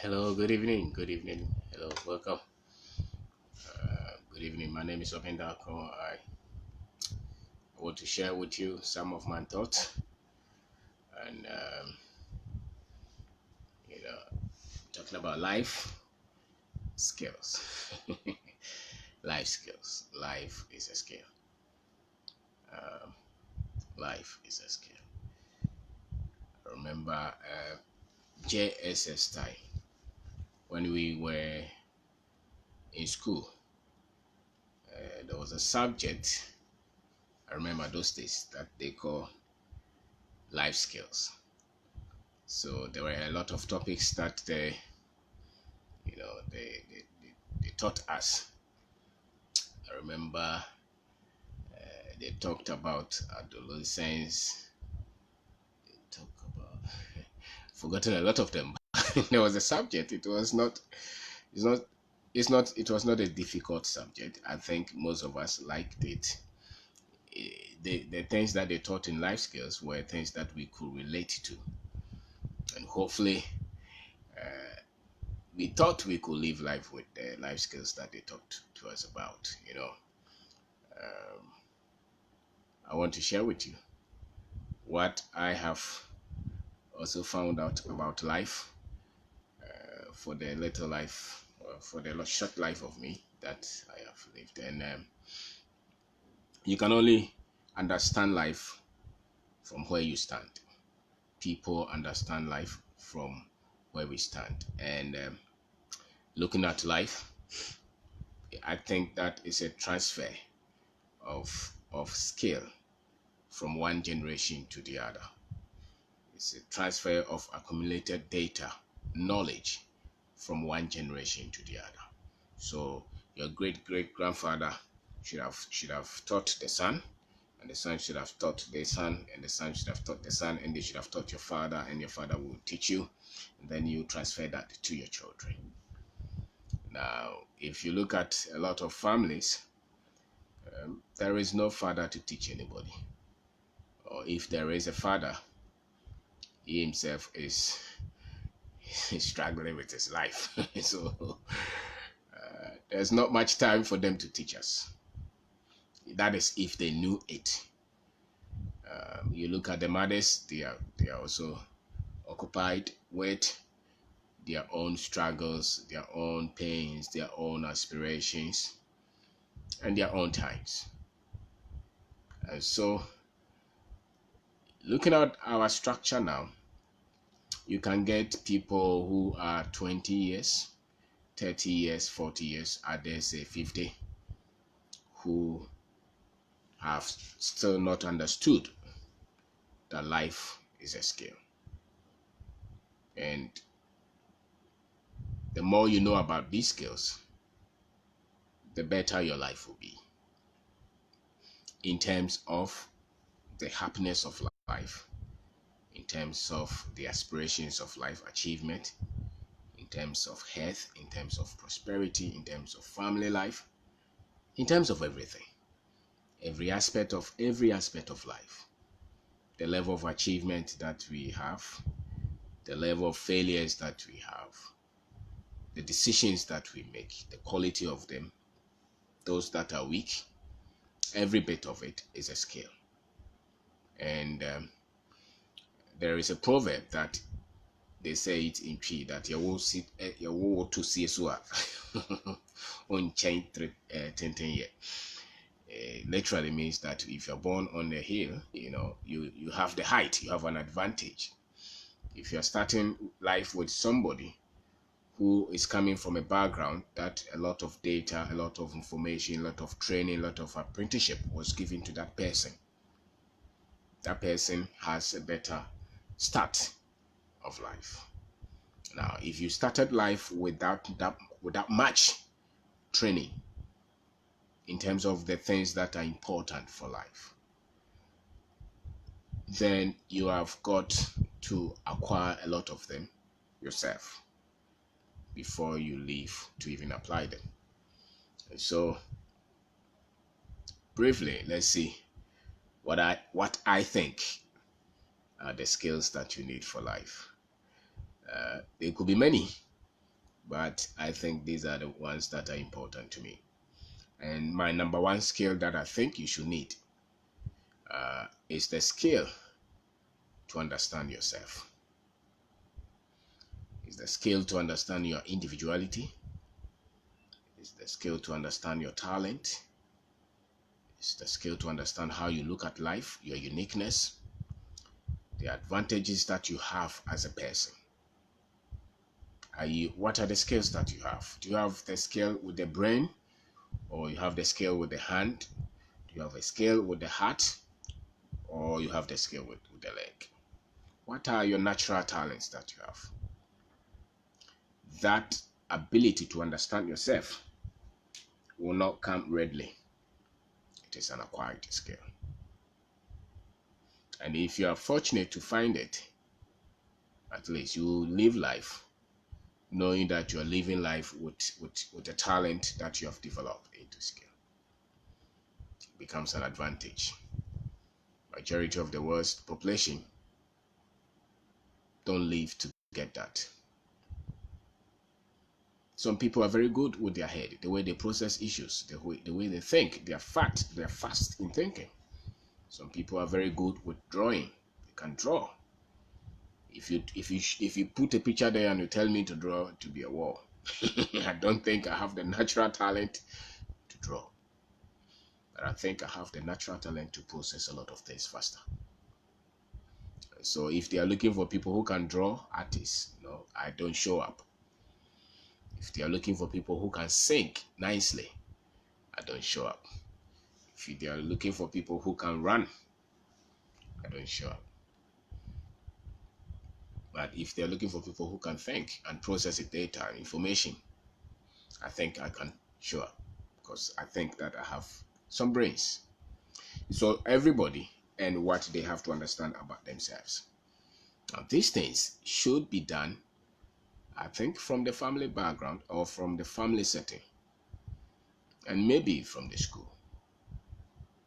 Hello, good evening. Good evening. Hello, welcome. Good evening. My name is Obendako. I want to share with you some of my thoughts and, you know, talking about life skills. Life skills. Life is a skill. Life is a skill. I remember JSS time when we were in school. There was a subject, I remember those days, that they call life skills. So there were a lot of topics that they taught us. I remember they talked about adolescence. They talk about forgotten a lot of them. There was a subject. It was not. It's not. It's not. It was not a difficult subject. I think most of us liked it. The things that they taught in life skills were things that we could relate to, and hopefully we thought we could live life with the life skills that they talked to us about. I want to share with you what I have also found out about life for the little life, for the short life of me that I have lived. And you can only understand life from where you stand. People understand life from where we stand. And looking at life, I think that is a transfer of skill from one generation to the other. It's a transfer of accumulated data, knowledge from one generation to the other. So your great great grandfather should have taught the son, and the son should have taught the son, and the son should have taught the son, and they should have taught your father, and your father will teach you, and then you transfer that to your children. Now, if you look at a lot of families, there is no father to teach anybody. Or if there is a father, he himself is struggling with his life. So there's not much time for them to teach us. That is if they knew it. You look at the mothers; they are also occupied with their own struggles, their own pains, their own aspirations, and their own times. And so, looking at our structure now, you can get people who are 20 years, 30 years, 40 years, others say 50, who have still not understood that life is a skill. And the more you know about these skills, the better your life will be in terms of the happiness of life, in terms of the aspirations of life achievement, in terms of health, in terms of prosperity, in terms of family life, in terms of everything, every aspect of life, the level of achievement that we have, the level of failures that we have, the decisions that we make, the quality of them, those that are weak, every bit of it is a skill. And there is a proverb that they say it in P that you to see so on chain 10 year. Literally means that if you're born on a hill, you have the height, you have an advantage. If you're starting life with somebody who is coming from a background that a lot of data, a lot of information, a lot of training, a lot of apprenticeship was given to that person, that person has a better start of life. Now, if you started life without much training in terms of the things that are important for life, then you have got to acquire a lot of them yourself before you leave to even apply them. And so, briefly, let's see what I think are the skills that you need for life. There could be many. but I think these are the ones that are important to me. And my number one skill that I think you should need is the skill to understand yourself. It's the skill to understand your individuality. It's the skill to understand your talent. It's the skill to understand how you look at life, your uniqueness, the advantages that you have as a person. What are the skills that you have? Do you have the skill with the brain, or you have the skill with the hand? Do you have a skill with the heart, or you have the skill with the leg? What are your natural talents that you have? That ability to understand yourself will not come readily. It is an acquired skill. And if you are fortunate to find it, at least you will live life knowing that you are living life with a talent that you have developed into skill. It becomes an advantage. Majority of the world's population don't live to get that. Some people are very good with their head, the way they process issues, the way they think. They are fast in thinking. Some people are very good with drawing. They can draw. If you put a picture there and you tell me to draw to be a wall, I don't think I have the natural talent to draw. But I think I have the natural talent to process a lot of things faster. So if they are looking for people who can draw, artists, I don't show up. If they are looking for people who can sing nicely, I don't show up. If they are looking for people who can run, I don't show up. But if they're looking for people who can think and process the data and information, I think I can show up, because I think that I have some brains. So everybody and what they have to understand about themselves. Now, these things should be done, I think, from the family background or from the family setting, and maybe from the school.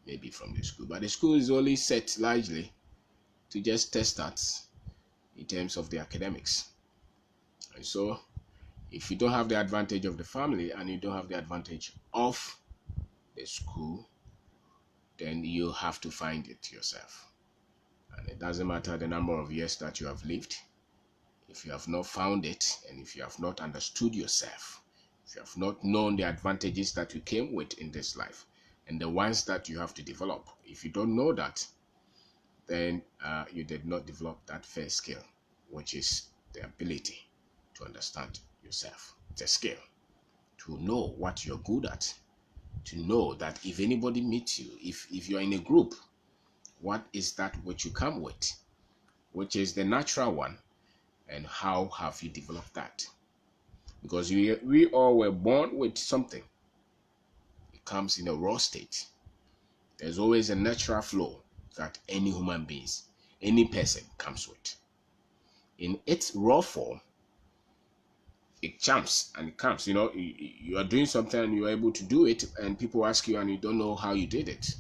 Maybe from the school. But the school is only set largely to just test that in terms of the academics. And so if you don't have the advantage of the family and you don't have the advantage of the school, then you have to find it yourself. And it doesn't matter the number of years that you have lived. If you have not found it, and if you have not understood yourself, if you have not known the advantages that you came with in this life and the ones that you have to develop, if you don't know that, then you did not develop that first skill, which is the ability to understand yourself. It's a skill to know what you're good at, to know that if anybody meets you, if you're in a group, what is that which you come with, which is the natural one, and how have you developed that? Because we all were born with something. It comes in a raw state. There's always a natural flow that any human beings, any person comes with. In its raw form, it jumps and it comes. You are doing something and you are able to do it, and people ask you and you don't know how you did it.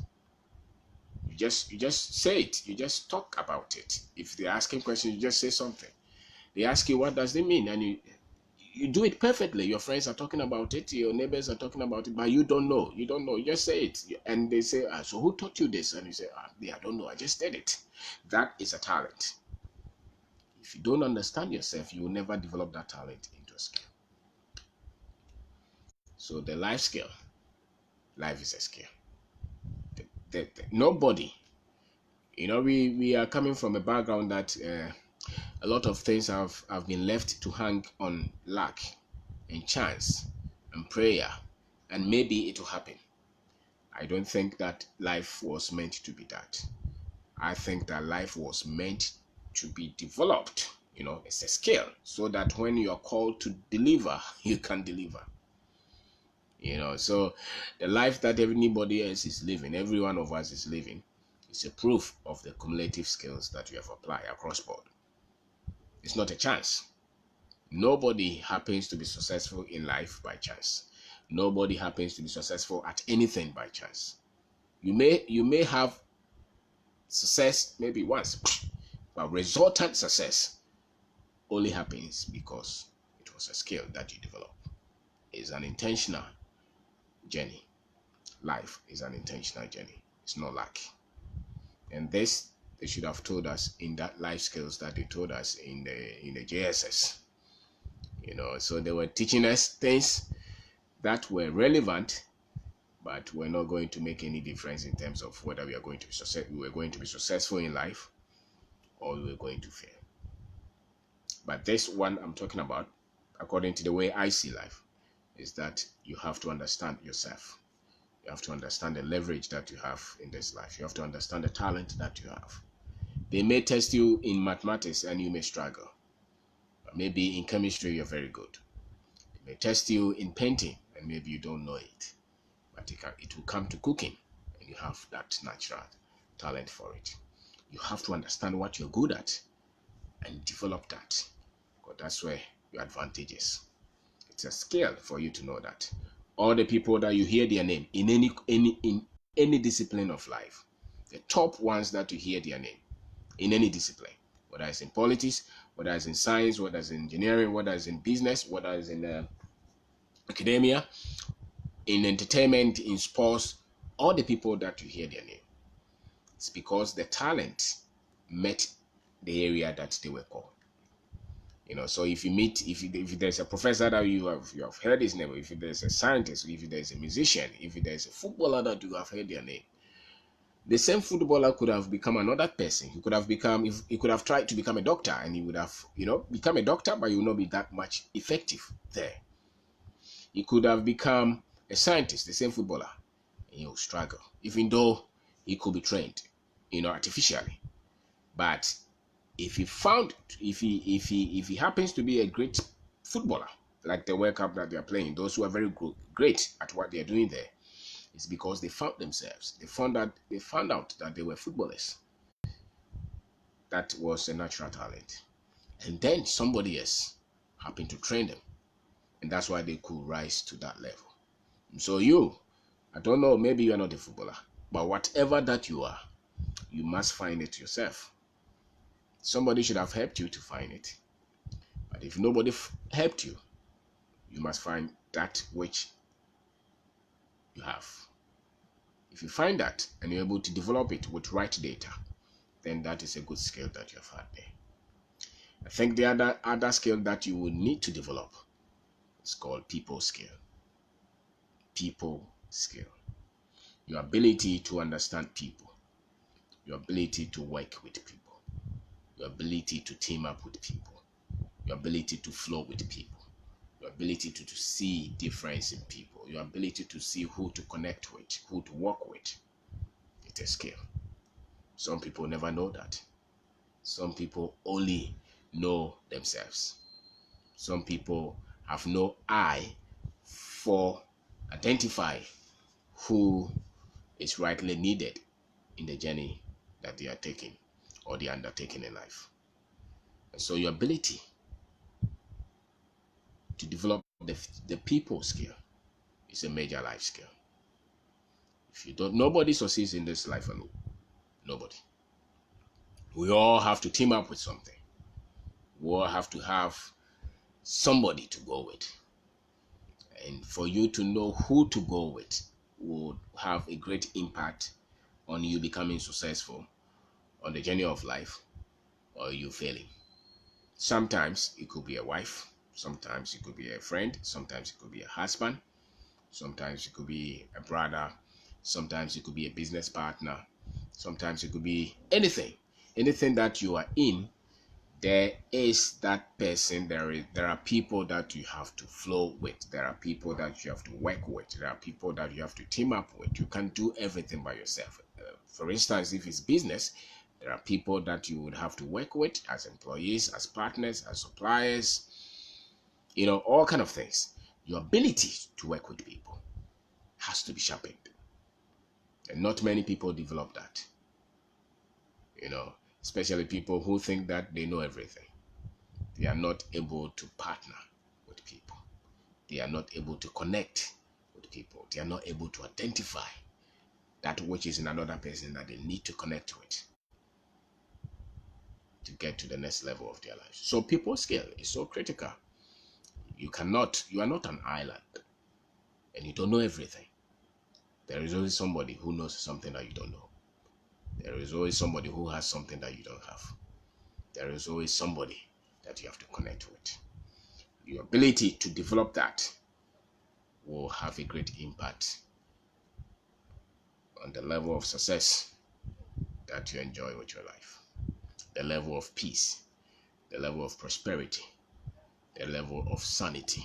You just say it. You just talk about it. If they're asking questions, you just say something. They ask you what does it mean, and you do it perfectly. Your friends are talking about it, your neighbors are talking about it, but you don't know. You just say it, and they say, so who taught you this? And you say, I don't know, I just did it. That is a talent. If you don't understand yourself, you will never develop that talent into a skill. So the life skill, life is a skill. Nobody, we are coming from a background that a lot of things have been left to hang on luck and chance and prayer, and maybe it will happen. I don't think that life was meant to be that. I think that life was meant to be developed. It's a skill, so that when you are called to deliver, you can deliver. So the life that anybody else is living, every one of us is living, is a proof of the cumulative skills that you have applied across board. It's not a chance. Nobody happens to be successful in life by chance. Nobody happens to be successful at anything by chance. You may have success maybe once, but resultant success only happens because it was a skill that you develop. It's an intentional journey. Life is an intentional journey. It's not luck. And this they should have told us in that life skills that they told us in the JSS. So they were teaching us things that were relevant, but we're not going to make any difference in terms of whether we are going to be we were going to be successful in life or we were going to fail. But this one I'm talking about, according to the way I see life, is that you have to understand yourself. You have to understand the leverage that you have in this life. You have to understand the talent that you have. They may test you in mathematics and you may struggle. But maybe in chemistry you're very good. They may test you in painting and maybe you don't know it. But it will come to cooking and you have that natural talent for it. You have to understand what you're good at and develop that, because that's where your advantage is. It's a skill for you to know that. All the people that you hear their name in any discipline of life, the top ones that you hear their name in any discipline, whether it's in politics, whether it's in science, whether it's in engineering, whether it's in business, whether it's in academia, in entertainment, in sports, all the people that you hear their name, it's because the talent met the area that they were called. So if you meet, if there's a professor that you have heard his name, if there's a scientist, if there's a musician, if there's a footballer that you have heard their name, the same footballer could have become another person. He could have tried to become a doctor, and he would have, become a doctor, but he will not be that much effective there. He could have become a scientist, the same footballer, and he will struggle, even though he could be trained, artificially. But if he happens to be a great footballer, like the World Cup that they are playing, those who are very great at what they are doing there, it's because they found themselves. They found out that they were footballers. That was a natural talent, and then somebody else happened to train them, and that's why they could rise to that level. So I don't know, maybe you are not a footballer, but whatever that you are, you must find it yourself. Somebody should have helped you to find it. But if nobody helped you, you must find that which you have. If you find that and you're able to develop it with right data, then that is a good skill that you have had there. I think the other skill that you will need to develop is called people skill. People skill. Your ability to understand people. Your ability to work with people. Your ability to team up with people, your ability to flow with people, your ability to see difference in people, your ability to see who to connect with, who to work with. It's a skill. Some people never know that. Some people only know themselves. Some people have no eye for identify who is rightly needed in the journey that they are taking or they are undertaking in life. And so your ability to develop the people skill is a major life skill. If you don't, nobody succeeds in this life alone. Nobody. We all have to team up with something. We all have to have somebody to go with. And for you to know who to go with would have a great impact on you becoming successful on the journey of life or you failing. Sometimes it could be a wife, sometimes it could be a friend, sometimes it could be a husband, sometimes it could be a brother, sometimes it could be a business partner, sometimes it could be anything that you are in. There is that person, there are people that you have to flow with, there are people that you have to work with, there are people that you have to team up with. You can't do everything by yourself. For instance, if it's business, there are people that you would have to work with as employees, as partners, as suppliers, all kind of things. Your ability to work with people has to be sharpened. And not many people develop that. Especially people who think that they know everything. They are not able to partner with people. They are not able to connect with people. They are not able to identify that which is in another person that they need to connect with to get to the next level of their lives. So people skill is so critical. You are not an island, and you don't know everything. There is always somebody who knows something that you don't know. There is always somebody who has something that you don't have. There is always somebody that you have to connect with. Your ability to develop that will have a great impact on the level of success that you enjoy with your life, the level of peace, the level of prosperity, the level of sanity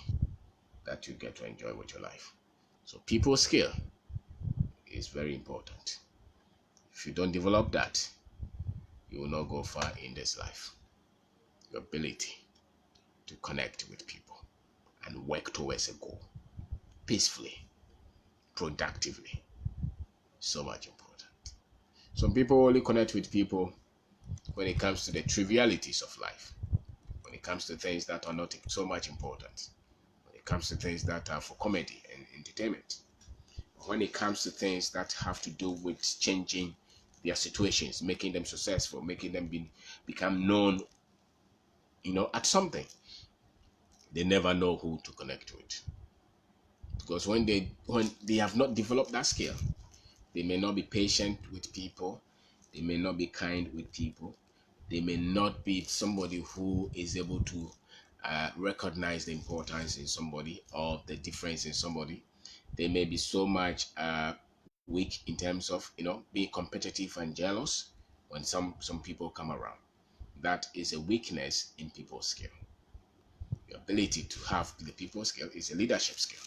that you get to enjoy with your life. So people skill is very important. If you don't develop that, you will not go far in this life. Your ability to connect with people and work towards a goal peacefully, productively, so much important. Some people only connect with people when it comes to the trivialities of life, when it comes to things that are not so much important, when it comes to things that are for comedy and entertainment, when it comes to things that have to do with changing their situations, making them successful, making them become known, at something, they never know who to connect with. Because when they have not developed that skill, they may not be patient with people, they may not be kind with people, they may not be somebody who is able to recognize the importance in somebody or the difference in somebody. They may be so much weak in terms of being competitive and jealous when some people come around. That is a weakness in people's skill. The ability to have the people skill is a leadership skill.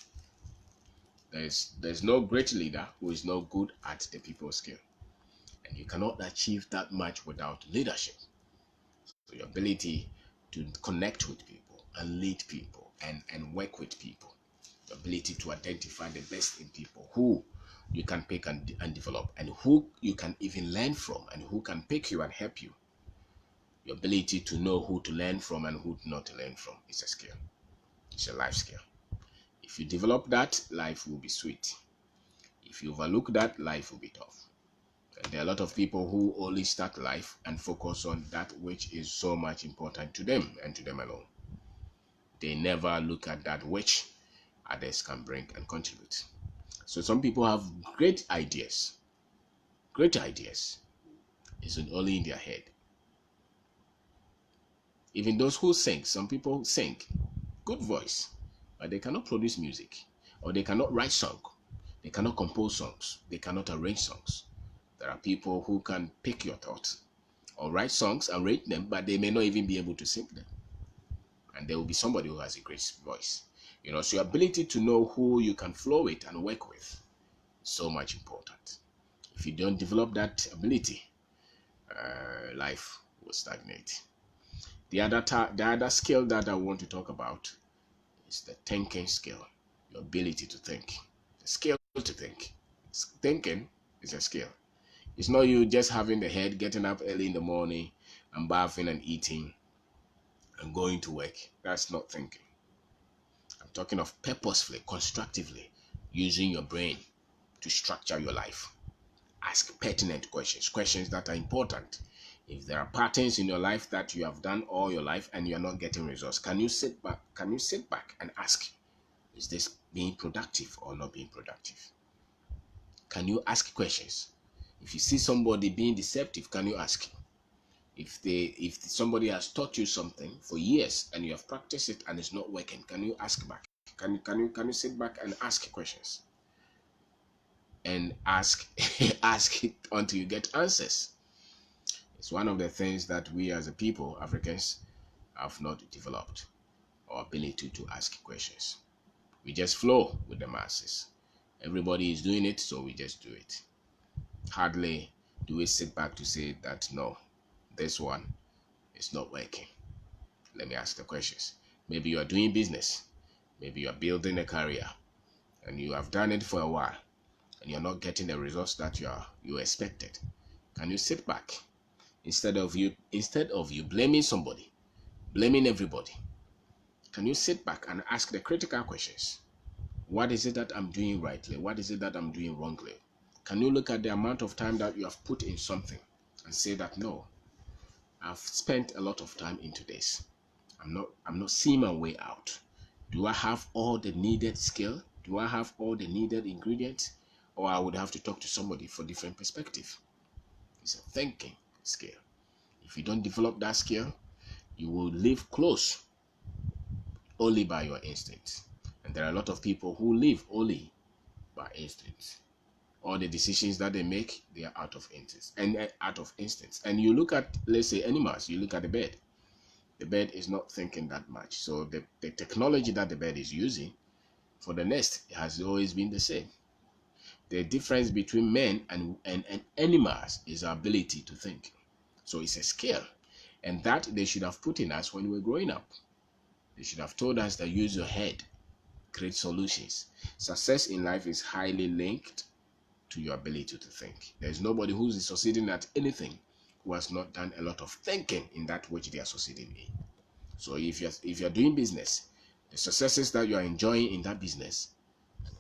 There's no great leader who is not good at the people skill, and you cannot achieve that much without leadership. So your ability to connect with people and lead people and work with people, the ability to identify the best in people, who you can pick and develop, and who you can even learn from, and who can pick you and help you. Your ability to know who to learn from and who not to learn from is a skill. It's a life skill. If you develop that, life will be sweet. If you overlook that, life will be tough. And there are a lot of people who only start life and focus on that which is so much important to them and to them alone. They never look at that which others can bring and contribute. So some people have great ideas. Great ideas. It's only in their head. Even those who sing, some people sing, good voice, but they cannot produce music, or they cannot write song, they cannot compose songs, they cannot arrange songs. There are people who can pick your thoughts or write songs and rate them, but they may not even be able to sing them. And there will be somebody who has a great voice. So your ability to know who you can flow with and work with is so much important. If you don't develop that ability, life will stagnate. The other skill that I want to talk about is the thinking skill, your ability to think, the skill to think. Thinking is a skill. It's not you just having the head, getting up early in the morning and bathing and eating and going to work. That's not thinking. I'm talking of purposefully, constructively using your brain to structure your life. Ask pertinent questions that are important. If there are patterns in your life that you have done all your life and you're not getting results, can you sit back and ask, is this being productive or not being productive? Can you ask questions? If you see somebody being deceptive, can you ask? If somebody has taught you something for years and you have practiced it and it's not working, can you ask back? Can you sit back and ask questions? And ask ask it until you get answers. It's one of the things that we as a people, Africans, have not developed, our ability to ask questions. We just flow with the masses. Everybody is doing it, so we just do it. Hardly do we sit back to say that no, this one is not working. Let me ask the questions. Maybe you are doing business, maybe you are building a career, and you have done it for a while, and you're not getting the results that you expected. Can you sit back instead of you blaming somebody, blaming everybody? Can you sit back and ask the critical questions? What is it that I'm doing rightly? What is it that I'm doing wrongly? Can you look at the amount of time that you have put in something and say that no, I've spent a lot of time into this. I'm not seeing my way out. Do I have all the needed skill? Do I have all the needed ingredients? Or I would have to talk to somebody for different perspective. It's a thinking skill. If you don't develop that skill, you will live close only by your instincts. And there are a lot of people who live only by instincts. All the decisions that they make, they are out of instincts and you look at, let's say, animals. You look at the bird. The bird is not thinking that much. So the technology that the bird is using for the nest has always been the same. The difference between men and animals is our ability to think. So it's a skill, and that they should have put in us when we were growing up. They should have told us that use your head, create solutions. Success in life is highly linked to your ability to think. There's nobody who's succeeding at anything who has not done a lot of thinking in that which they are succeeding in. So if you're doing business, the successes that you are enjoying in that business,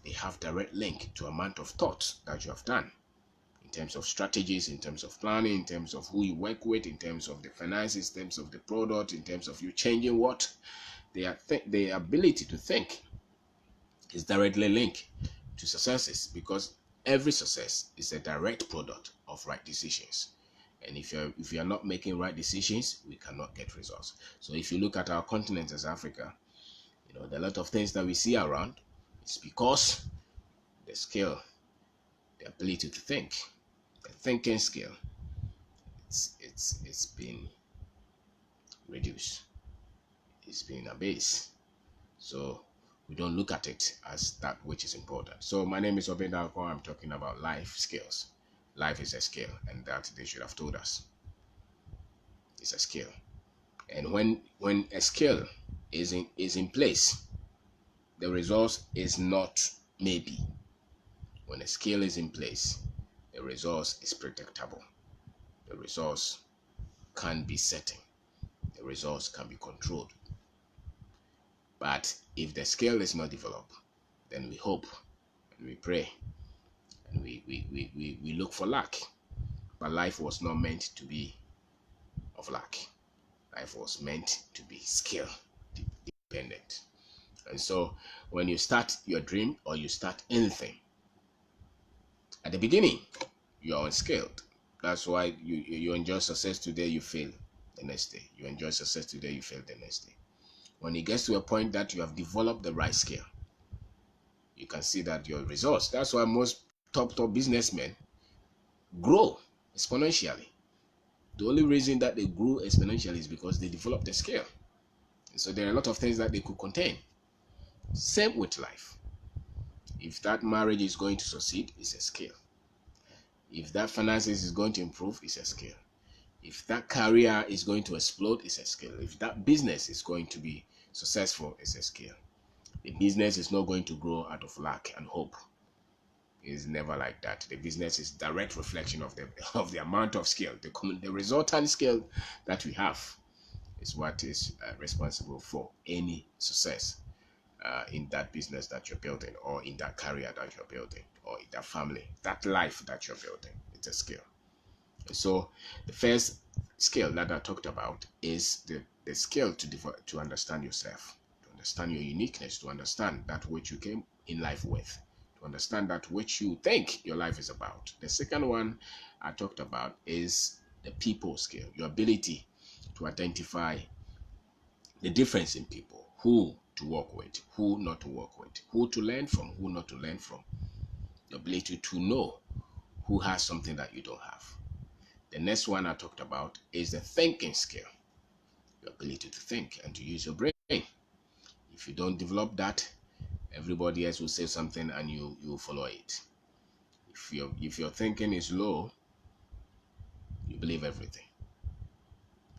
they have direct link to amount of thought that you have done in terms of strategies, in terms of planning, in terms of who you work with, in terms of the finances, in terms of the product, in terms of you changing what. The ability to think is directly linked to successes, because every success is a direct product of right decisions. And if you're not making right decisions, we cannot get results. So if you look at our continent as Africa, there are a lot of things that we see around. It's because the skill, the ability to think, the thinking skill, it's been reduced. It's been abased. So we don't look at it as that which is important. So my name is Kwabena. I'm talking about life skills. Life is a skill, and that they should have told us. It's a skill. And when a skill is in place, the result is not maybe. When a skill is in place, the result is predictable. The results can be certain. The results can be controlled. But if the skill is not developed, then we hope and we pray and we look for luck. But life was not meant to be of luck. Life was meant to be skill dependent. And so when you start your dream or you start anything, at the beginning, you are unskilled. That's why you enjoy success today, you fail the next day. You enjoy success today, you fail the next day. When it gets to a point that you have developed the right skill, you can see that your results. That's why most top businessmen grow exponentially. The only reason that they grew exponentially is because they developed a skill. And so there are a lot of things that they could contain. Same with life. If that marriage is going to succeed, it's a skill. If that finances is going to improve, it's a skill. If that career is going to explode, it's a skill. If that business is going to be successful, it's a skill. The business is not going to grow out of luck and hope. It's never like that. The business is direct reflection of the amount of skill. The resultant skill that we have is what is responsible for any success in that business that you're building, or in that career that you're building, or in that family, that life that you're building. It's a skill. So the first skill that I talked about is the skill to understand yourself, to understand your uniqueness, to understand that which you came in life with, to understand that which you think your life is about. The second one I talked about is the people skill, your ability to identify the difference in people, who to work with, who not to work with, who to learn from, who not to learn from. The ability to know who has something that you don't have. The next one I talked about is the thinking skill, your ability to think and to use your brain. If you don't develop that, everybody else will say something and you will follow it. If your thinking is low, you believe everything.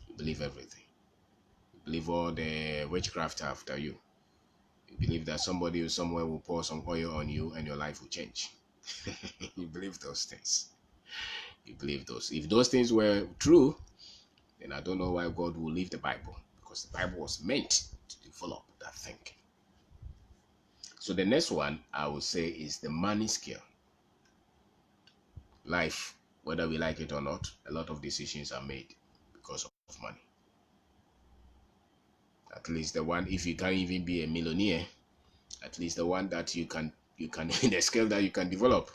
You believe everything. You believe all the witchcraft after you. You believe that somebody somewhere will pour some oil on you and your life will change. You believe those things. You believe those. If those things were true, then I don't know why God will leave the Bible, because the Bible was meant to develop that thinking. So the next one I would say is the money skill. Life, whether we like it or not, a lot of decisions are made because of money. At least the one, if you can't even be a millionaire, at least the one that you can the skill that you can develop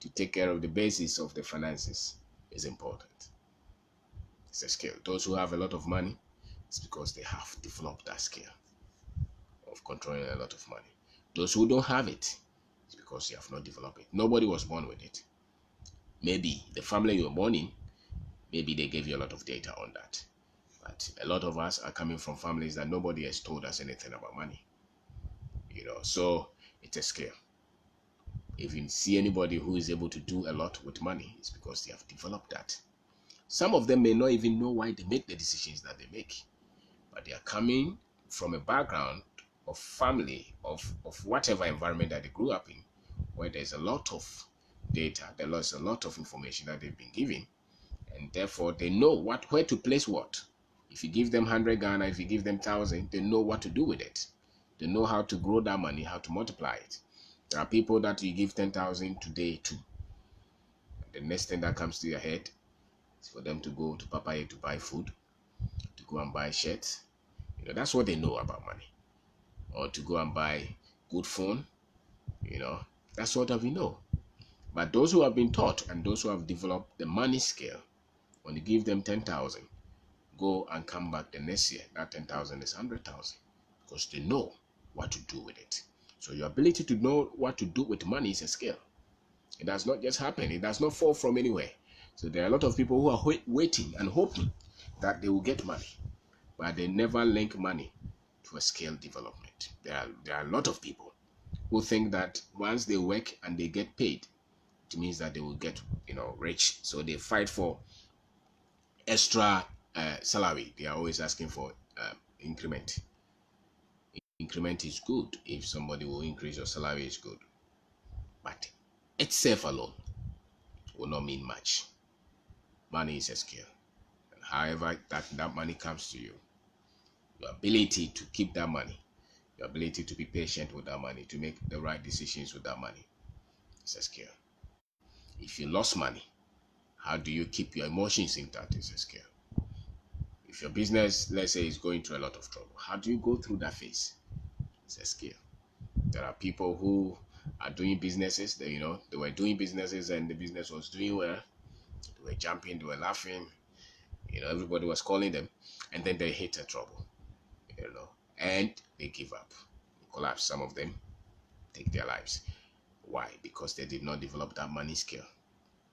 to take care of the basis of the finances is important. It's a skill. Those who have a lot of money, it's because they have developed that skill of controlling a lot of money. Those who don't have it, it's because you have not developed it. Nobody was born with it. Maybe the family you were born in, maybe they gave you a lot of data on that. But a lot of us are coming from families that nobody has told us anything about money. So it's a skill. If you see anybody who is able to do a lot with money, it's because they have developed that. Some of them may not even know why they make the decisions that they make, but they are coming from a background of family, of whatever environment that they grew up in, where there's a lot of data, there's a lot of information that they've been given, and therefore they know where to place what. If you give them 100 Ghana, if you give them 1,000, they know what to do with it. They know how to grow that money, how to multiply it. There are people that you give 10,000 today to. The next thing that comes to your head is for them to go to Papaya to buy food, to go and buy shirts. That's what they know about money. Or to go and buy good phone. That's what we know. But those who have been taught and those who have developed the money scale, when you give them 10,000, go and come back the next year, that 10,000 is 100,000, because they know what to do with it. So your ability to know what to do with money is a skill. It does not just happen. It does not fall from anywhere. So there are a lot of people who are waiting and hoping that they will get money, but they never link money to a skill development. There are a lot of people who think that once they work and they get paid, it means that they will get rich. So they fight for extra salary. They are always asking for increment. Increment is good. If somebody will increase your salary, is good, but itself alone will not mean much. Money is a skill, and however that money comes to you, your ability to keep that money, your ability to be patient with that money, to make the right decisions with that money, is a skill. If you lost money, how do you keep your emotions intact? Is a skill. If your business, let's say, is going through a lot of trouble, how do you go through that phase? It's a skill. There are people who are doing businesses. They were doing businesses and the business was doing well. They were jumping, they were laughing. Everybody was calling them, and then they hit a trouble. And they give up, collapse. Some of them take their lives. Why? Because they did not develop that money skill.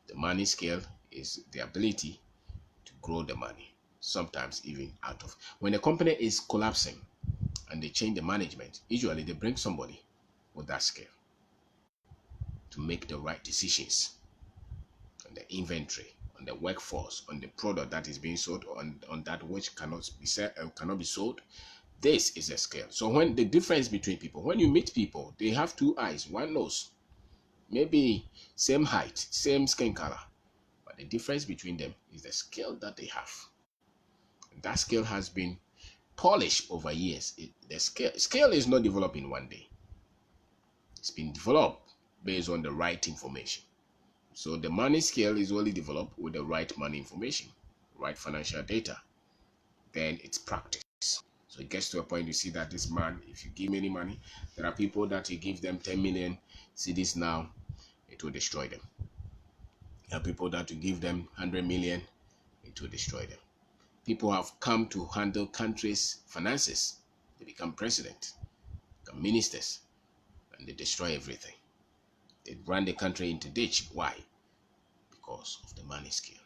The money skill is the ability to grow the money. Sometimes even out of when a company is collapsing and they change the management, usually they bring somebody with that skill to make the right decisions on the inventory, on the workforce, on the product that is being sold, on that which cannot be sold. This is a skill. So when the difference between people, when you meet people, they have two eyes, one nose, maybe same height, same skin color, but the difference between them is the skill that they have. And that skill has been polished over years. The skill is not developed in one day. It's been developed based on the right information. So the money skill is only developed with the right money information, right financial data. Then it's practice. So it gets to a point you see that this man, if you give any money, there are people that you give them 10 million cedis now, it will destroy them. There are people that you give them 100 million, it will destroy them. People have come to handle countries' finances. They become president, become ministers, and they destroy everything. They run the country into ditch. Why? Because of the money skill.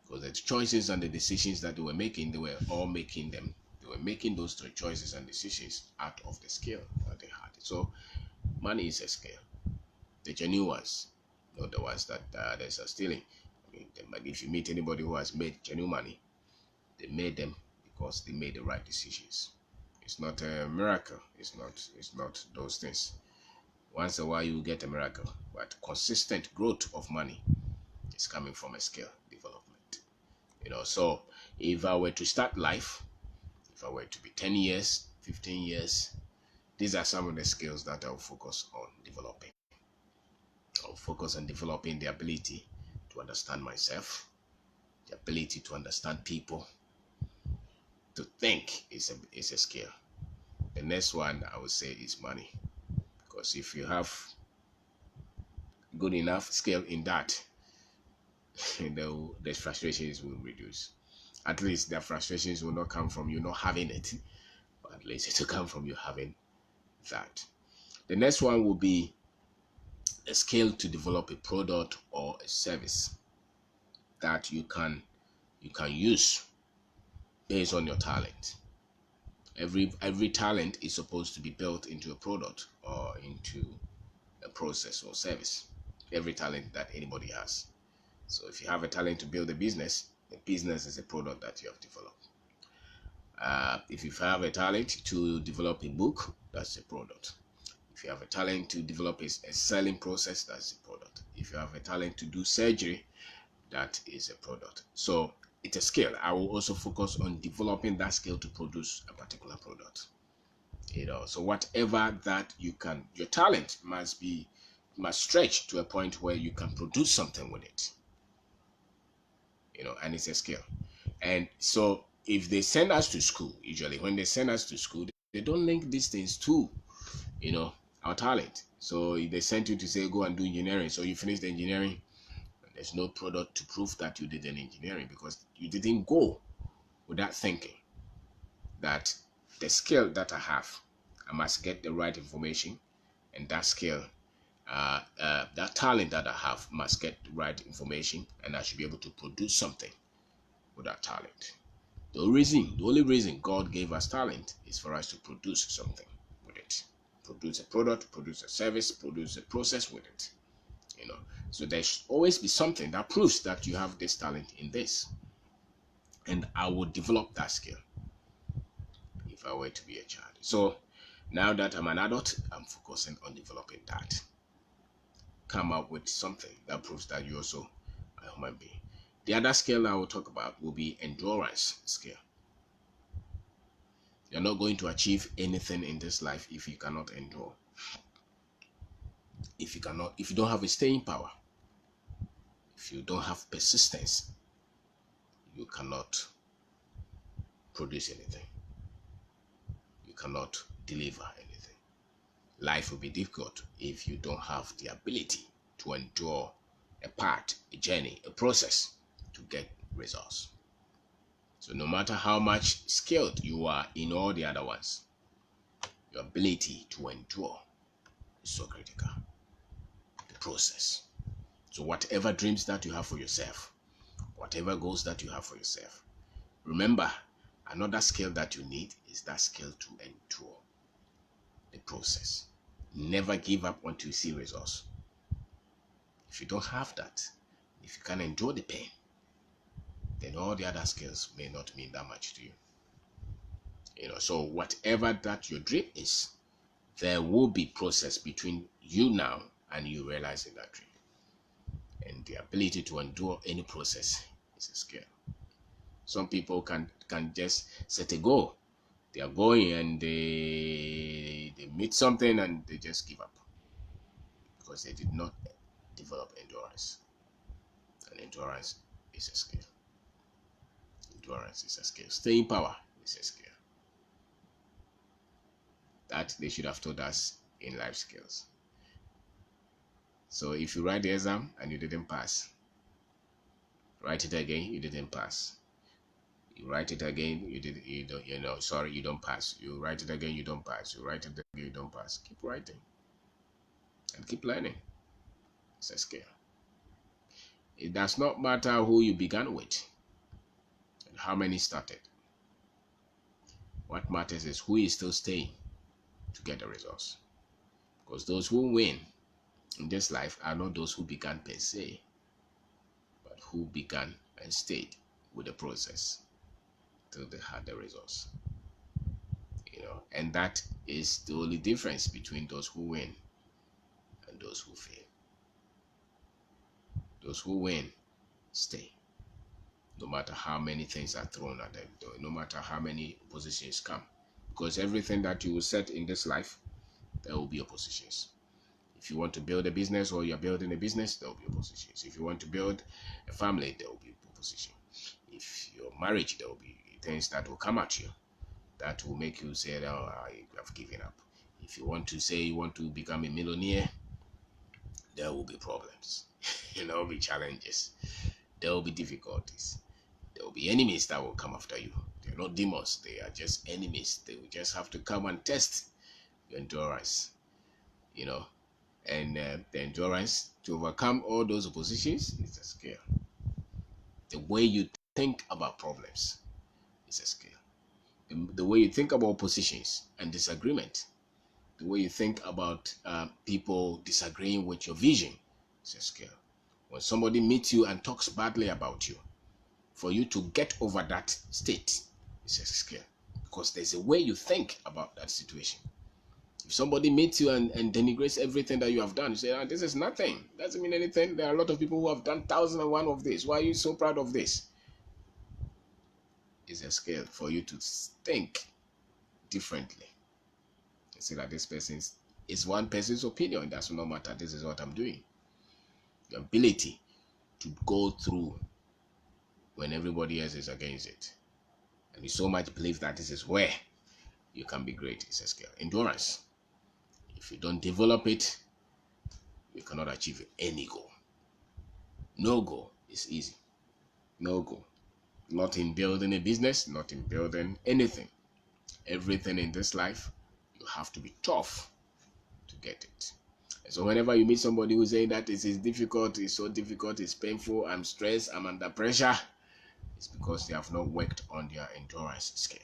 Because the choices and the decisions that they were making, they were all making them. They were making those choices and decisions out of the skill that they had. So money is a skill. The genuine ones, not the ones that others are stealing. If you meet anybody who has made genuine money, they made them because they made the right decisions. It's not a miracle. It's not those things. Once in a while you get a miracle, but consistent growth of money is coming from a skill development. So if I were to start life, if I were to be 10 years, 15 years, these are some of the skills that I'll focus on developing. I'll focus on developing the ability to understand myself, the ability to understand people. To think is a skill. The next one I would say is money, because if you have good enough skill in that, the frustrations will reduce. At least the frustrations will not come from you not having it, but at least it will come from you having that. The next one will be a skill to develop a product or a service that you can use based on your talent. Every talent is supposed to be built into a product or into a process or service. Every talent that anybody has. So if you have a talent to build a business, the business is a product that you have developed. If you have a talent to develop a book, that's a product. If you have a talent to develop a selling process, that's a product. If you have a talent to do surgery, that is a product. So it's a skill. I will also focus on developing that skill to produce a particular product. So whatever that you can, your talent must stretch to a point where you can produce something with it. And it's a skill. And so if they send us to school, usually when they send us to school, they don't link these things to, our talent. So if they sent you to say go and do engineering, so you finish the engineering, there's no product to prove that you did an engineering, because you didn't go without thinking that the skill that I have, I must get the right information, and that skill, that talent that I have must get the right information, and I should be able to produce something with that talent. The only reason God gave us talent is for us to produce something with it. Produce a product, produce a service, produce a process with it. So there should always be something that proves that you have this talent in this. And I would develop that skill if I were to be a child. So now that I'm an adult, I'm focusing on developing that. Come up with something that proves that you're also a human being. The other skill I will talk about will be endurance skill. You're not going to achieve anything in this life if you cannot endure. If you don't have a staying power, if you don't have persistence, you cannot produce anything. You cannot deliver anything. Life will be difficult if you don't have the ability to endure a path, a journey, a process to get results. So no matter how much skilled you are in all the other ones, your ability to endure is so critical. The process. So whatever dreams that you have for yourself, whatever goals that you have for yourself, remember, another skill that you need is that skill to endure the process. Never give up until you see results. If you don't have that, if you can endure the pain, then all the other skills may not mean that much to you. So whatever that your dream is, there will be process between you now and you realizing that dream. And the ability to endure any process is a skill. Some people can just set a goal. They are going and they meet something and they just give up because they did not develop endurance. And endurance is a skill. Endurance is a skill. Staying power is a skill. That they should have taught us in life skills. So if you write the exam and you didn't pass, write it again, you didn't pass. You write it again, you don't pass. You write it again, you don't pass. You write it again, you don't pass. Keep writing and keep learning. It's a skill. It does not matter who you began with and how many started. What matters is who is still staying to get the results. Because those who win in this life are not those who began per se, but who began and stayed with the process till they had the results. And that is the only difference between those who win and those who fail. Those who win stay, no matter how many things are thrown at them, no matter how many oppositions come. Because everything that you will set in this life, there will be oppositions. If you want to build a business or you're building a business, there will be oppositions. If you want to build a family, there will be opposition. If you're married, there will be things that will come at you. that will make you say, oh, I have given up. If you want to say you want to become a millionaire, there will be problems. There will be challenges. There will be difficulties. There will be enemies that will come after you. They're not demons. They are just enemies. They will just have to come and test your endurance. And the endurance to overcome all those oppositions is a skill. The way you think about problems is a skill. The way you think about oppositions and disagreement, the way you think about people disagreeing with your vision is a skill. When somebody meets you and talks badly about you, for you to get over that state is a skill, because there's a way you think about that situation. If somebody meets you and denigrates everything that you have done, you say, this is nothing, doesn't mean anything. There are a lot of people who have done 1,001 of this. Why are you so proud of this? It's a skill for you to think differently. You say that this person's is one person's opinion. That's no matter. This is what I'm doing. The ability to go through when everybody else is against it, and you so much believe that this is where you can be great, is a skill. Endurance. If you don't develop it, you cannot achieve any goal. No goal is easy. No goal. Not in building a business, not in building anything. Everything in this life, you have to be tough to get it. And so whenever you meet somebody who's saying that it is difficult, it's so difficult, it's painful, I'm stressed, I'm under pressure, it's because they have not worked on their endurance skill.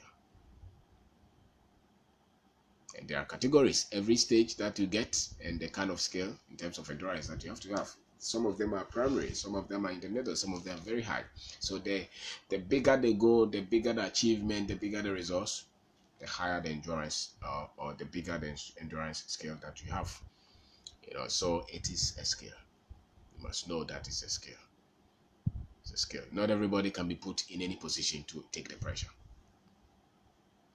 And there are categories, every stage that you get, and the kind of skill in terms of endurance that you have to have. Some of them are primary, some of them are in the middle, some of them are very high. So the bigger they go, the bigger the achievement, the bigger the results, the higher the endurance, or the bigger the endurance skill that you have. So it is a skill. You must know that it's a skill. It's a skill. Not everybody can be put in any position to take the pressure.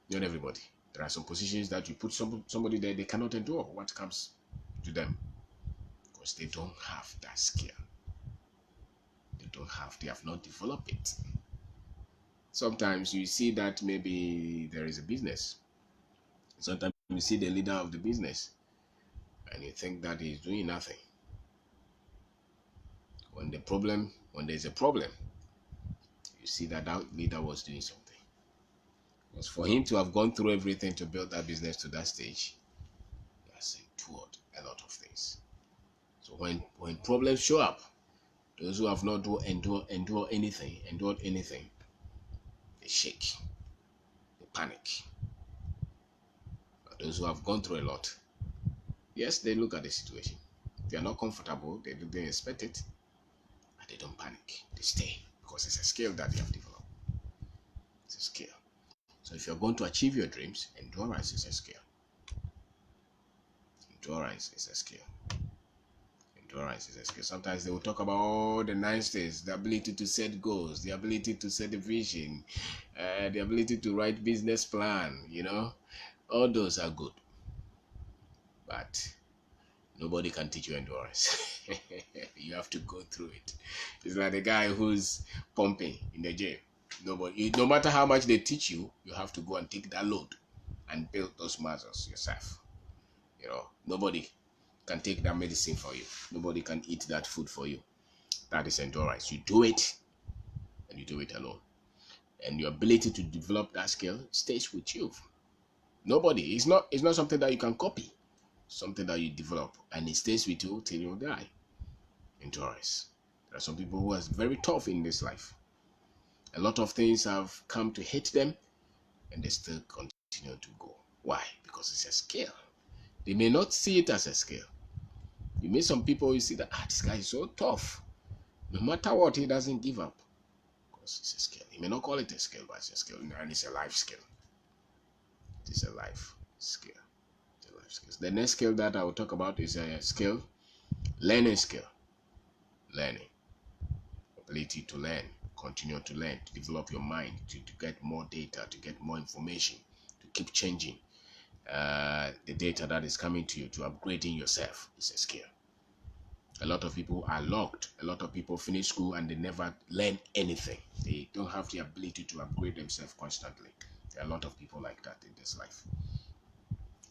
Not everybody. There are some positions that you put somebody there, they cannot endure what comes to them, because they don't have that skill. They have not developed it. Sometimes you see that maybe there is a business. Sometimes you see the leader of the business and you think that he's doing nothing. When there's a problem, you see that leader was doing something. Because for him to have gone through everything to build that business to that stage, he has endured a lot of things. So when problems show up, those who have not endured anything, they shake, they panic. But those who have gone through a lot, yes, they look at the situation. They are not comfortable, they didn't expect it, but they don't panic. They stay, because it's a skill that they have developed. It's a skill. So if you're going to achieve your dreams, endurance is a skill. Endurance is a skill. Endurance is a skill. Sometimes they will talk about all the nice things, the ability to set goals, the ability to set a vision, the ability to write business plan, all those are good. But nobody can teach you endurance. You have to go through it. It's like the guy who's pumping in the gym. No matter how much they teach you, you have to go and take that load and build those muscles yourself. Nobody can take that medicine for you. Nobody can eat that food for you. That is endurance. You do it, and you do it alone. And your ability to develop that skill stays with you. Nobody. It's not something that you can copy. Something that you develop, and it stays with you till you die. Endurance. There are some people who are very tough in this life. A lot of things have come to hate them, and they still continue to go. Why? Because it's a skill. They may not see it as a skill. You meet some people, you see that, this guy is so tough. No matter what, he doesn't give up. Because it's a skill. He may not call it a skill, but it's a skill, and it's a life skill. It is a life skill. It's a life skill. The next skill that I will talk about is a skill, learning skill. Learning. Ability to learn. Continue to learn, to develop your mind, to get more data, to get more information, to keep changing the data that is coming to you, to upgrading yourself is a skill. A lot of people are locked. A lot of people finish school and they never learn anything. They don't have the ability to upgrade themselves constantly. There are a lot of people like that in this life.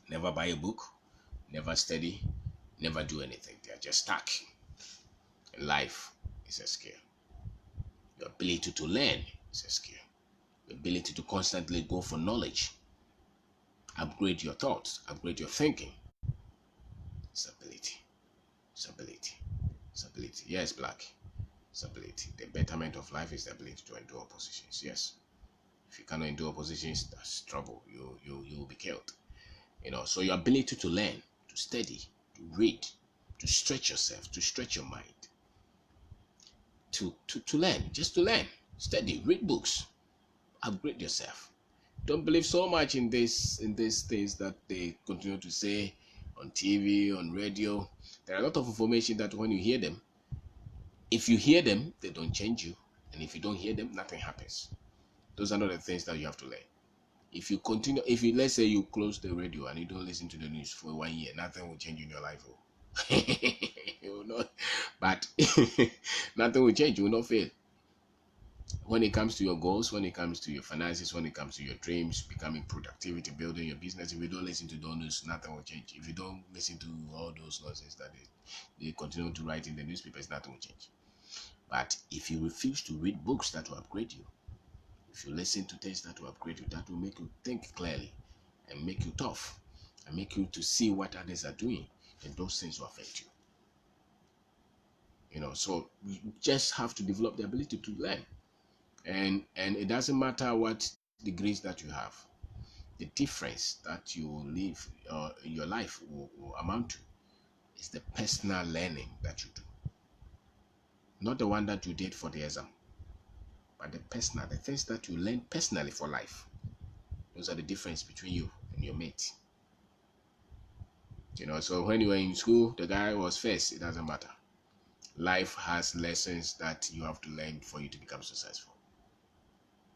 Never buy a book, never study, never do anything. They are just stuck. And life is a skill. Your ability to learn is a skill. Your ability to constantly go for knowledge, upgrade your thoughts, upgrade your thinking. It's ability. It's ability. It's ability. Yes, Black. It's ability. The betterment of life is the ability to endure oppositions. Yes. If you cannot endure oppositions, that's trouble. You will be killed. So your ability to learn, to study, to read, to stretch yourself, to stretch your mind, to learn, just to learn, study, read books, upgrade yourself. Don't believe so much in these things that they continue to say on TV, on radio. There are a lot of information that when you hear them, if you hear them, they don't change you. And if you don't hear them, nothing happens. Those are not the things that you have to learn. If you continue, let's say you close the radio and you don't listen to the news for 1 year, nothing will change in your life. You will not, but nothing will change. You will not fail. When it comes to your goals, when it comes to your finances, when it comes to your dreams, becoming productivity, building your business, if you don't listen to those news, nothing will change. If you don't listen to all those nonsense that they continue to write in the newspapers, nothing will change. But if you refuse to read books that will upgrade you, if you listen to things that will upgrade you, that will make you think clearly and make you tough and make you to see what others are doing, then those things will affect you. So you just have to develop the ability to learn. And it doesn't matter what degrees that you have. The difference that you will live, your life will amount to is the personal learning that you do. Not the one that you did for the exam, but the things that you learn personally for life. Those are the difference between you and your mate. So when you were in school, the guy was first. It doesn't matter. Life has lessons that you have to learn for you to become successful.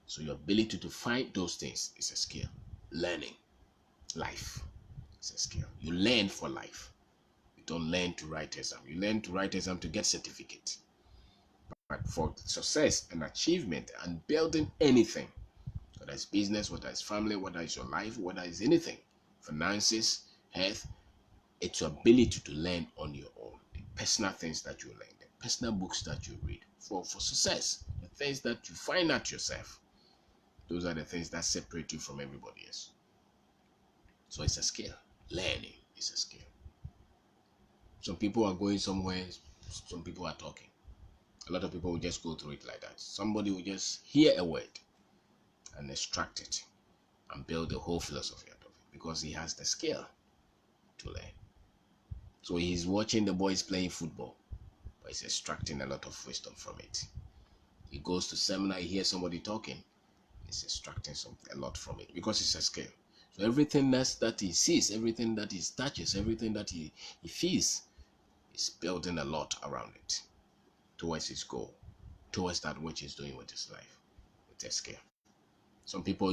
So your ability to find those things is a skill. Learning life is a skill. You learn for life. You don't learn to write exam. You learn to write exam to get certificate. But for success and achievement and building anything, whether it's business, whether it's family, whether it's your life, whether it's anything, finances, health, it's your ability to learn on your own. The personal things that you learn, the personal books that you read for success, the things that you find out yourself. Those are the things that separate you from everybody else. So it's a skill. Learning is a skill. Some people are going somewhere, some people are talking. A lot of people will just go through it like that. Somebody will just hear a word and extract it and build the whole philosophy out of it because he has the skill to learn. So he's watching the boys playing football, but he's extracting a lot of wisdom from it. He goes to seminar, he hears somebody talking, he's extracting a lot from it because it's a skill. So everything that he sees, everything that he touches, everything that he feels, is building a lot around it towards his goal, towards that which he's doing with his life. It's a skill. Some people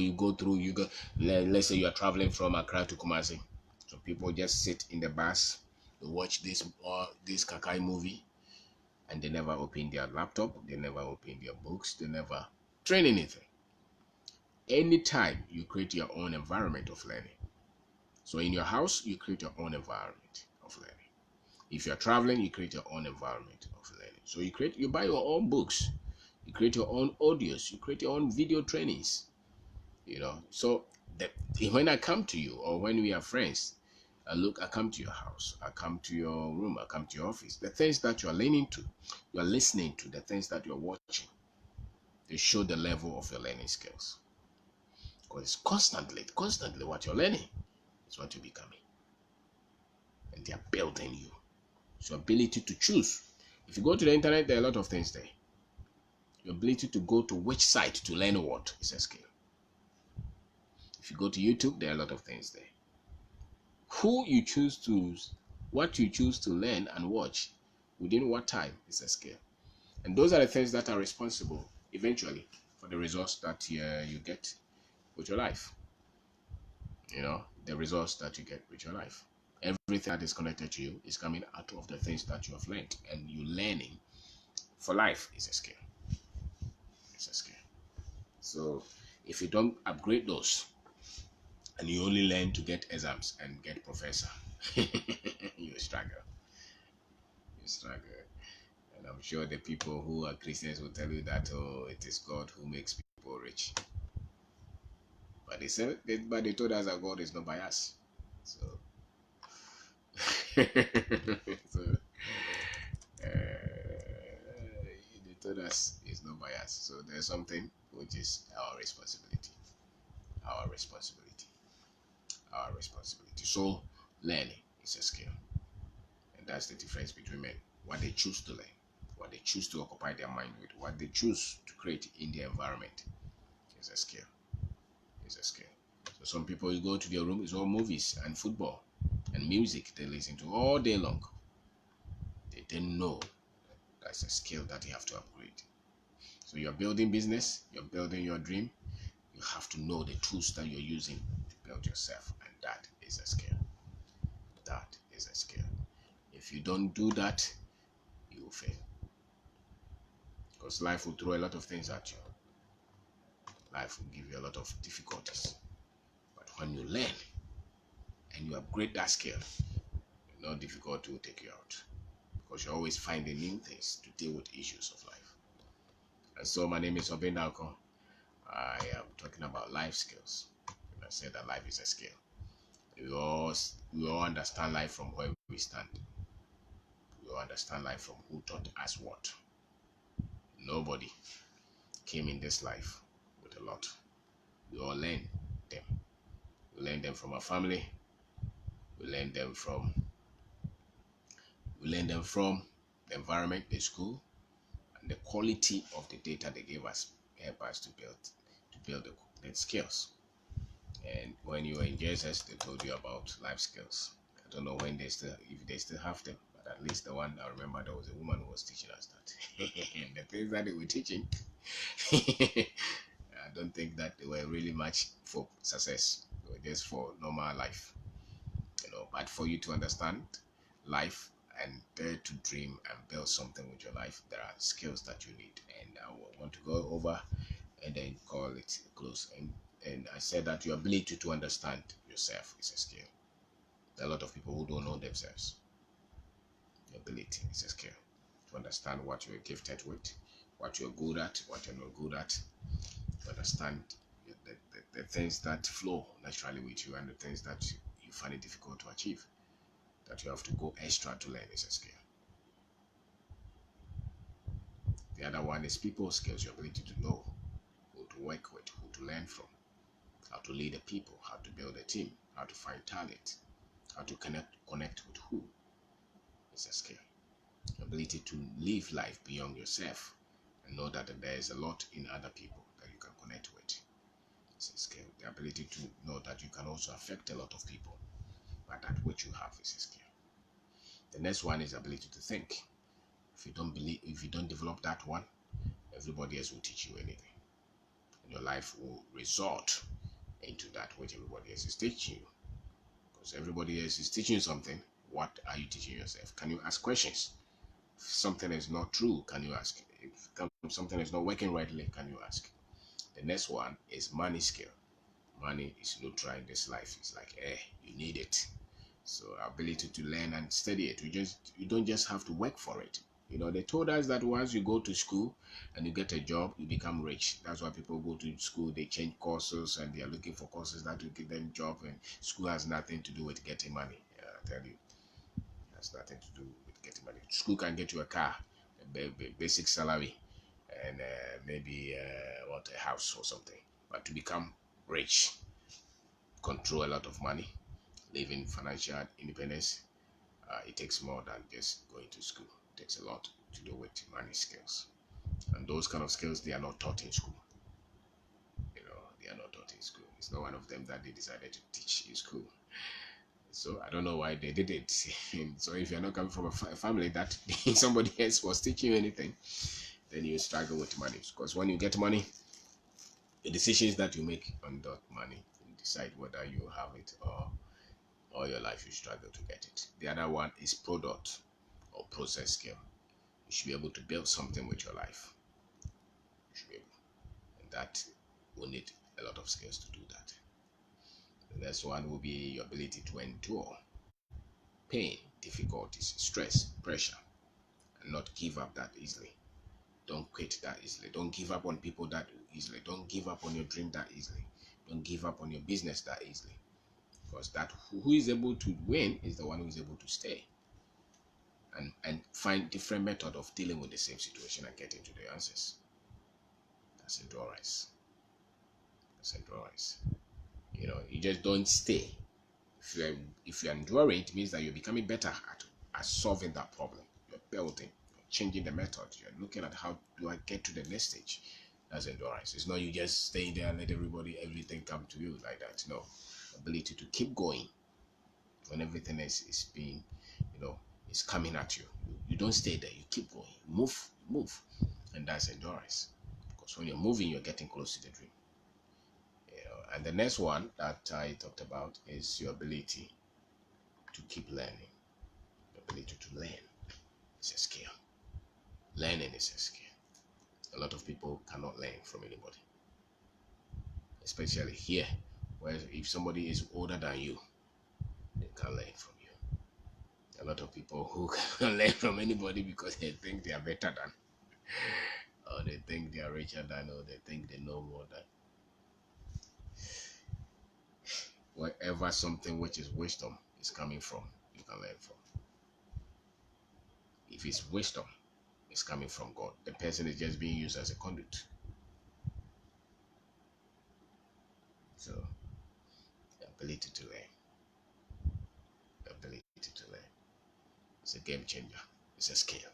let's say you are traveling from Accra to Kumasi. Some people just sit in the bus, they watch this Kakai movie, and they never open their laptop, they never open their books, they never train anything. Anytime you create your own environment of learning. So in your house, you create your own environment of learning. If you're traveling, you create your own environment of learning. So you buy your own books, you create your own audios, you create your own video trainings. So that when I come to you or when we are friends, I come to your house, I come to your room, I come to your office. The things that you are listening to, the things that you're watching, they show the level of your learning skills. Because it's constantly what you're learning is what you're becoming. And they are building you. So ability to choose. If you go to the internet, there are a lot of things there. Your ability to go to which site to learn what is a skill. If you go to YouTube, there are a lot of things there. What you choose to learn and watch, within what time is a skill. And those are the things that are responsible, eventually, for the results that you get with your life. The results that you get with your life. Everything that is connected to you is coming out of the things that you have learned. And you learning for life is a skill. It's a skill. So If you don't upgrade those and you only learn to get exams and get professor, you struggle. You struggle. And I'm sure the people who are Christians will tell you that, oh, it is God who makes people rich. But but they told us that God is not biased. So, so they told us it's not biased. So there's something which is our responsibility. Our responsibility. Our responsibility. So learning is a skill. And that's the difference between men. What they choose to learn, what they choose to occupy their mind with, what they choose to create in the environment is a skill. It's a skill. So some people, you go to their room, it's all movies and football and music they listen to all day long. They didn't know that's a skill that you have to upgrade. So you're building business, you're building your dream, you have to know the tools that you're using to build yourself, and that is a skill. That is a skill. If you don't do that, you will fail. Because life will throw a lot of things at you. Life will give you a lot of difficulties. But when you learn and you upgrade that skill, no difficulty will take you out. Because you're always finding new things to deal with issues of life. And so my name is Kwabena. I am talking about life skills. And I said that life is a skill. We all understand life from where we stand. We all understand life from who taught us what. Nobody came in this life with a lot. We all learn them. We learn them from our family. We learn them from the environment, the school, and the quality of the data they gave us help us to build the skills. And when you were in JSS, they told you about life skills. I don't know if they still have them, but at least the one I remember, there was a woman who was teaching us that. And the things that they were teaching, I don't think that they were really much for success. They were just for normal life, But for you to understand life and dare to dream and build something with your life, there are skills that you need, and I want to go over and then call it close. And I said that your ability to understand yourself is a skill. There are a lot of people who don't know themselves. Your ability is a skill to understand what you're gifted with, what you're good at, what you're not good at, to understand the things that flow naturally with you and the things that you find it difficult to achieve, that you have to go extra to learn is a skill. The other one is people skills, your ability to know who to work with, who to learn from, how to lead a people, how to build a team, how to find talent, how to connect with who is a skill. The ability to live life beyond yourself and know that there is a lot in other people that you can connect with. It's a skill. The ability to know that you can also affect a lot of people, but that which you have is a skill. The next one is ability to think. If you don't develop that one, everybody else will teach you anything. And your life will resort into that which everybody else is teaching you. Because everybody else is teaching you something. What are you teaching yourself? Can you ask questions? If something is not true, can you ask? If something is not working rightly, can you ask? The next one is money skill. Money is neutral in this life. It's like you need it. So ability to learn and study it. You don't just have to work for it. They told us that once you go to school and you get a job, you become rich. That's why people go to school, they change courses and they are looking for courses that will give them job, and school has nothing to do with getting money. I tell you, it has nothing to do with getting money. School can get you a car, a basic salary, and maybe want a house or something. But to become rich, control a lot of money, live in financial independence, it takes more than just going to school. It takes a lot to do with money skills. And those kind of skills, they are not taught in school. They are not taught in school. It's not one of them that they decided to teach in school. So I don't know why they did it. So if you're not coming from a family that somebody else was teaching you anything, then you struggle with money. Because when you get money, the decisions that you make on that money decide whether you have it or all your life you struggle to get it. The other one is product or process skill. You should be able to build something with your life. You should be able. And that will need A lot of skills to do that. The next one will be your ability to endure pain, difficulties, stress, pressure, and not give up that easily. Don't quit that easily. Don't give up on people that easily. Don't give up on your dream that easily. Don't give up on your business that easily. Because that who is able to win is the one who is able to stay and find different method of dealing with the same situation and getting to the answers. That's endurance. That's endurance. You just don't stay. If you're enduring, it means that you're becoming better at solving that problem. You're building, you're changing the method, you're looking at how do I get to the next stage. That's endurance. It's not you just stay there and let everything come to you like that. No. Ability to keep going when everything is being, is coming at you. You don't stay there, you keep going. Move. And that's endurance. Because when you're moving, you're getting close to the dream. And the next one that I talked about is your ability to keep learning. The ability to learn is a skill. Learning is a skill. A lot of people cannot learn from anybody, especially here, where if somebody is older than you, they can't learn from you. A lot of people who can't learn from anybody because they think they are better than, or they think they are richer than, or they think they know more than. Wherever something which is wisdom is coming from, you can learn from. If it's wisdom, it's coming from God. The person is just being used as a conduit. So, the ability to learn. The ability to learn. It's a game changer. It's a skill.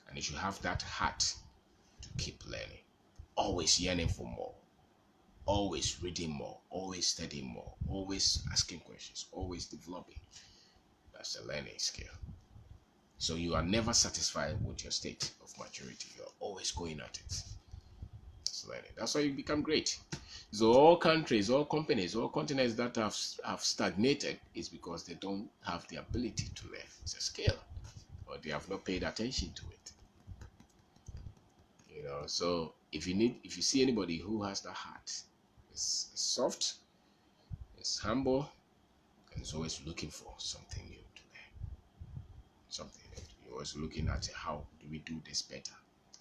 And you should have that heart to keep learning. Always yearning for more. Always reading more. Always studying more. Always asking questions. Always developing. That's a learning skill. So you are never satisfied with your state of maturity. You're always going at it. That's learning. That's why you become great. So all countries, all companies, all continents that have stagnated is because they don't have the ability to learn. It's a skill. Or they have not paid attention to it. So if you see anybody who has that heart, it's soft, it's humble, and it's always looking for something new to learn. Something new. You're always looking at how do we do this better?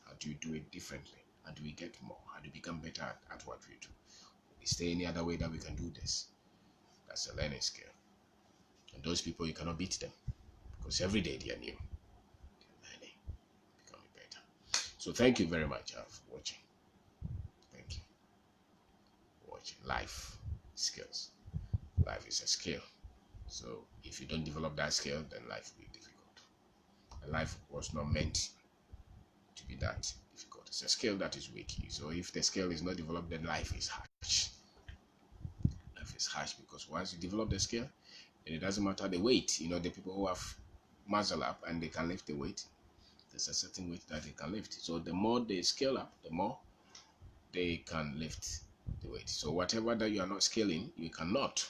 How do we do it differently? How do we get more? How do we become better at what we do? Is there any other way that we can do this? That's a learning skill. And those people, you cannot beat them because every day they are new. They're learning, becoming better. So thank you very much for watching. Thank you for watching. Life skills. Life is a skill. So if you don't develop that skill, then life will be difficult. And life was not meant to be that difficult. It's a skill that is weak. So if the skill is not developed, then life is harsh. Life is harsh because once you develop the skill, then it doesn't matter the weight. The people who have muscle up and they can lift the weight, there's a certain weight that they can lift. So the more they scale up, the more they can lift the weight. So whatever that you are not scaling, you cannot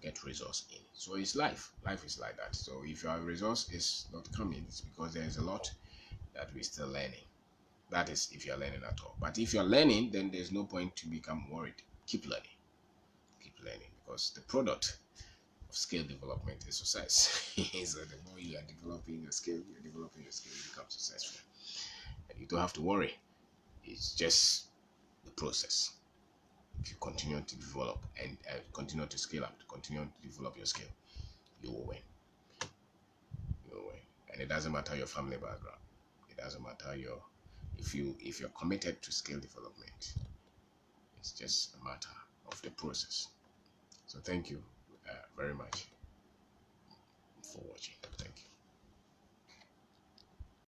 get resource in. So it's life. Life is like that. So if your resource is not coming, it's because there is a lot that we're still learning. That is if you're learning at all. But if you're learning, then there's no point to become worried. Keep learning. Keep learning because the product of skill development is success. So the more you are developing your skill, you become successful. And you don't have to worry. It's just the process. If you continue to develop and continue to scale up, to continue to develop your skill, you will win. You will win. And it doesn't matter your family background. It doesn't matter if you're committed to skill development. It's just a matter of the process. So thank you very much for watching.